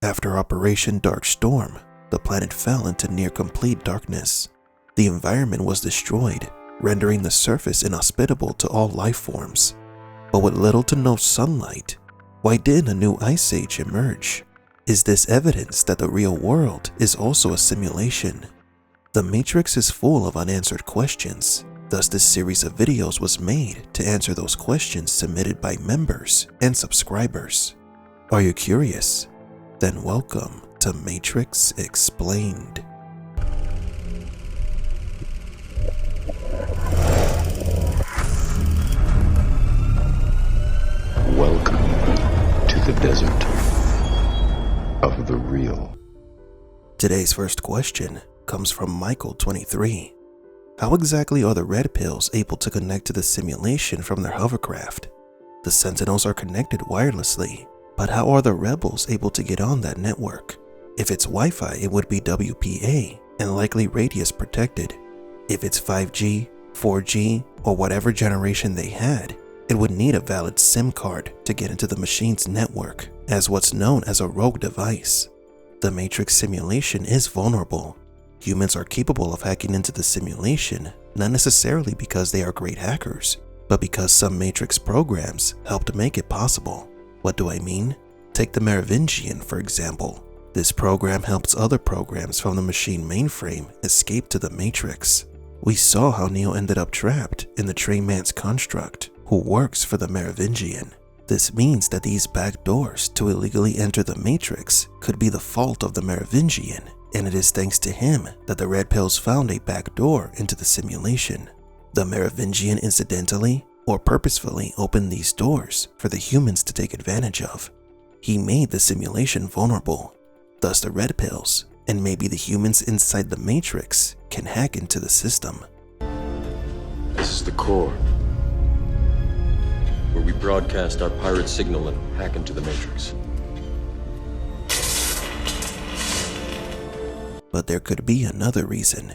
After Operation Dark Storm, the planet fell into near-complete darkness. The environment was destroyed, rendering the surface inhospitable to all life forms. But with little to no sunlight, why didn't a new ice age emerge? Is this evidence that the real world is also a simulation? The Matrix is full of unanswered questions, thus this series of videos was made to answer those questions submitted by members and subscribers. Are you curious? Then welcome to Matrix Explained. Welcome to the desert of the real. Today's first question comes from Michael 23. How exactly are the red pills able to connect to the simulation from their hovercraft? The Sentinels are connected wirelessly, but how are the rebels able to get on that network? If it's Wi-Fi, it would be WPA and likely radius protected. If it's 5G, 4G, or whatever generation they had, it would need a valid SIM card to get into the machine's network as what's known as a rogue device. The Matrix simulation is vulnerable. Humans are capable of hacking into the simulation, not necessarily because they are great hackers, but because some Matrix programs helped make it possible. What do I mean? Take the Merovingian, for example. This program helps other programs from the machine mainframe escape to the Matrix. We saw how Neo ended up trapped in the Trayman's construct, who works for the Merovingian. This means that these back doors to illegally enter the Matrix could be the fault of the Merovingian, and it is thanks to him that the red pills found a back door into the simulation. The Merovingian incidentally or purposefully opened these doors for the humans to take advantage of. He made the simulation vulnerable. Thus the red pills, and maybe the humans inside the Matrix, can hack into the system. This is the core, where we broadcast our pirate signal and hack into the Matrix. But there could be another reason,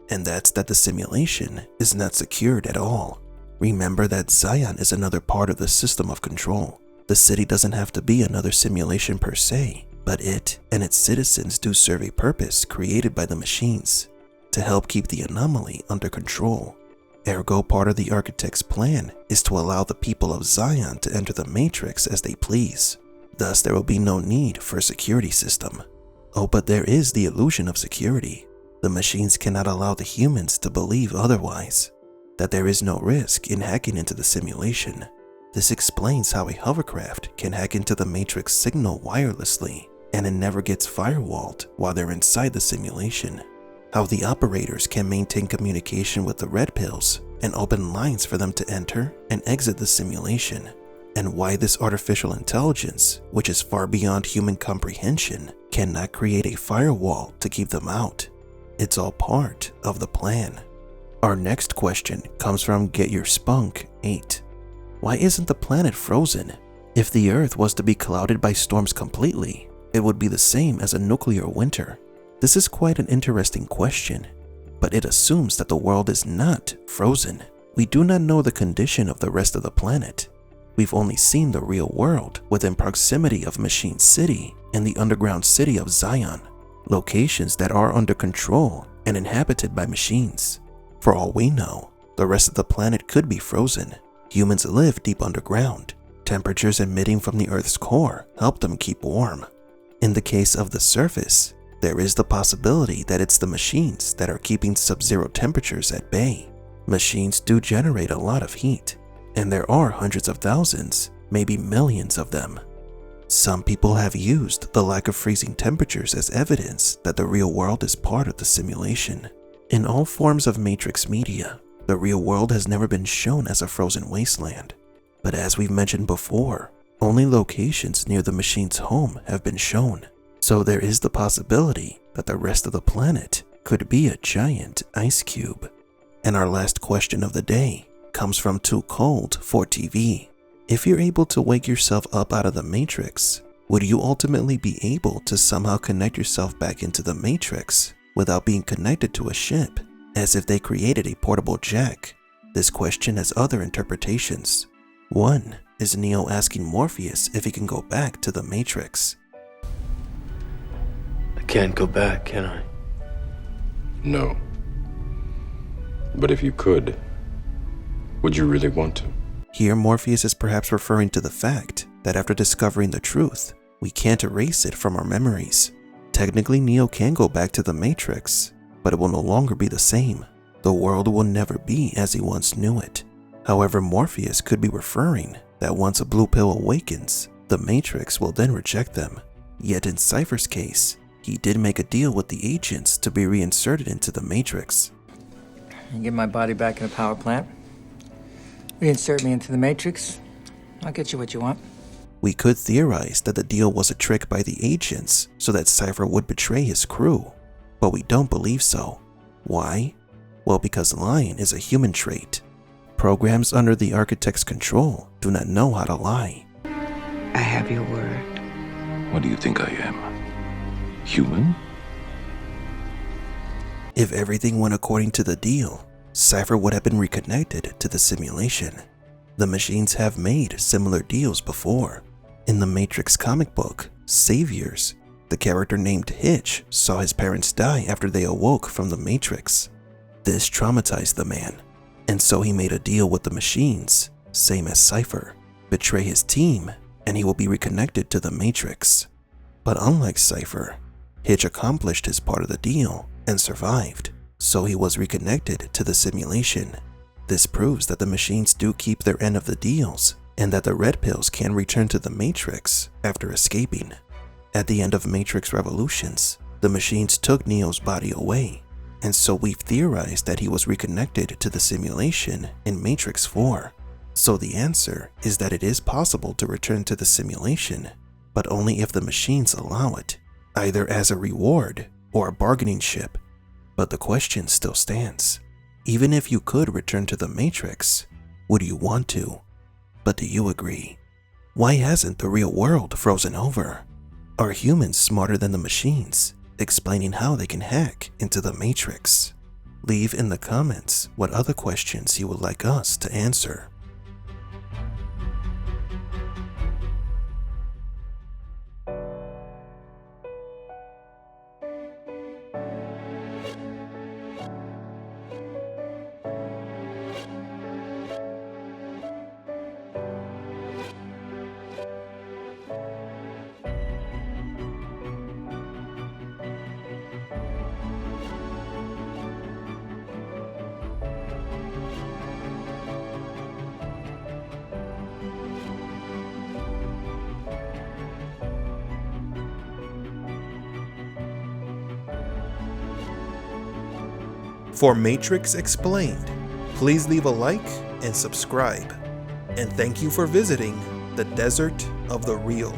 and that's that the simulation is not secured at all. Remember that Zion is another part of the system of control. The city doesn't have to be another simulation per se, but it and its citizens do serve a purpose created by the machines to help keep the anomaly under control. Ergo, part of the architect's plan is to allow the people of Zion to enter the Matrix as they please. Thus, there will be no need for a security system. Oh, but there is the illusion of security. The machines cannot allow the humans to believe otherwise, that there is no risk in hacking into the simulation. This explains how a hovercraft can hack into the Matrix signal wirelessly and it never gets firewalled while they're inside the simulation. How the operators can maintain communication with the red pills and open lines for them to enter and exit the simulation. And why this artificial intelligence, which is far beyond human comprehension, cannot create a firewall to keep them out. It's all part of the plan. Our next question comes from Get Your Spunk 8. Why isn't the planet frozen? If the Earth was to be clouded by storms completely, it would be the same as a nuclear winter. This is quite an interesting question, but it assumes that the world is not frozen. We do not know the condition of the rest of the planet. We've only seen the real world within proximity of Machine City and the underground city of Zion, locations that are under control and inhabited by machines. For all we know, the rest of the planet could be frozen. Humans live deep underground. Temperatures emitting from the Earth's core help them keep warm. In the case of the surface, there is the possibility that it's the machines that are keeping sub-zero temperatures at bay. Machines do generate a lot of heat, and there are hundreds of thousands, maybe millions of them. Some people have used the lack of freezing temperatures as evidence that the real world is part of the simulation. In all forms of Matrix media, the real world has never been shown as a frozen wasteland. But as we've mentioned before, only locations near the machine's home have been shown. So there is the possibility that the rest of the planet could be a giant ice cube. And our last question of the day comes from Too Cold for TV. If you're able to wake yourself up out of the Matrix, would you ultimately be able to somehow connect yourself back into the Matrix without being connected to a ship, as if they created a portable jack? This question has other interpretations. One is Neo asking Morpheus if he can go back to the Matrix. can't go back, can I? No. But if you could, would you really want to? Here, Morpheus is perhaps referring to the fact that after discovering the truth, we can't erase it from our memories. Technically, Neo can go back to the Matrix, but it will no longer be the same. The world will never be as he once knew it. However, Morpheus could be referring that once a blue pill awakens, the Matrix will then reject them. Yet in Cypher's case, he did make a deal with the agents to be reinserted into the Matrix. You get my body back in the power plant, reinsert me into the Matrix, I'll get you what you want. We could theorize that the deal was a trick by the agents so that Cypher would betray his crew, but we don't believe so. Why? Well, because lying is a human trait. Programs under the Architect's control do not know how to lie. I have your word. What do you think I am? Human? If everything went according to the deal, Cypher would have been reconnected to the simulation. The machines have made similar deals before. In the Matrix comic book, Saviors, the character named Hitch saw his parents die after they awoke from the Matrix. This traumatized the man, and so he made a deal with the machines, same as Cypher, betray his team, and he will be reconnected to the Matrix. But unlike Cypher, Hitch accomplished his part of the deal and survived, so he was reconnected to the simulation. This proves that the machines do keep their end of the deals, and that the red pills can return to the Matrix after escaping. At the end of Matrix Revolutions, the machines took Neo's body away, and so we've theorized that he was reconnected to the simulation in Matrix 4. So the answer is that it is possible to return to the simulation, but only if the machines allow it, either as a reward or a bargaining chip. But the question still stands. Even if you could return to the Matrix, would you want to? But do you agree? Why hasn't the real world frozen over? Are humans smarter than the machines, explaining how they can hack into the Matrix? Leave in the comments what other questions you would like us to answer. For Matrix Explained, please leave a like and subscribe. And thank you for visiting the Desert of the Real.